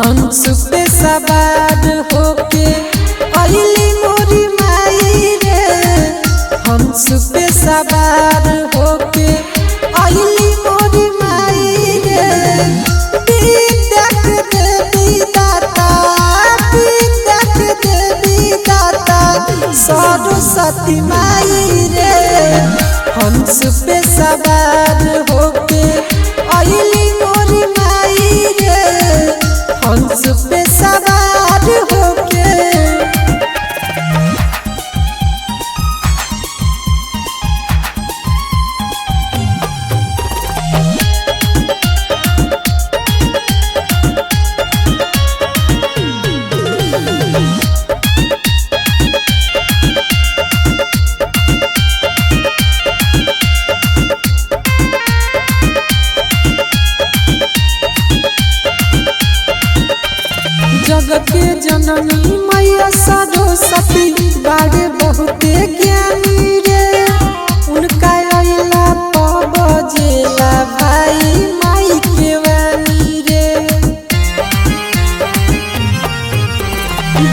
हंस पे सवार होके अइली मोरी माई रे। हंस पे सवार होके अइली मोरी माई रे। विद्या के देवी दाता, विद्या के देवी दाता सरस्वती माई रे। हंस पे सवार होके अइली मोरी माई रे। हंस पे सवार होके जगत के जननी मैया सरस्वती बारे बहुते ज्ञानी रे। उनका अइला बजेला भाई माई के वाणी रे।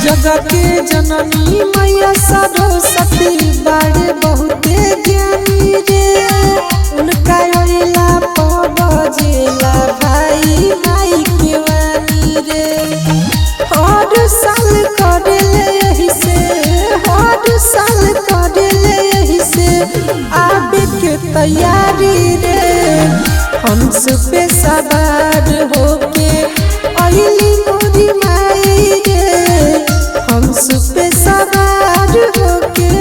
जगत के जननी मैया सरस्वती बारे बहुते ज्ञानी रे। उनका अइला बजेला भाई माई के वाणी रे। हर साल करेले यही से, हर साल करेले यही से आबे के तैयारी रे। हंस पे सवार होके अइली मोरी माई रे। हंस पे सवार होके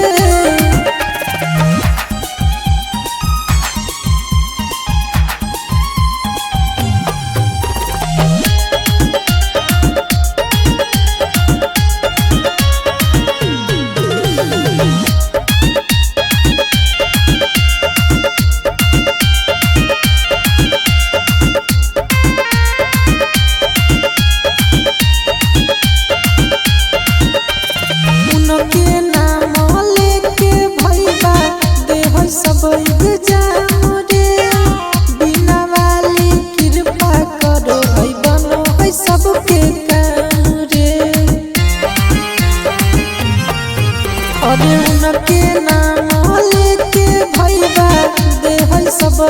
के नाम लेके भैया देह सब एग्जाम रे। बिना वाली कृपा करो है बनो है सबके काम रे। अरे उनके नाम लेके भैया देह सब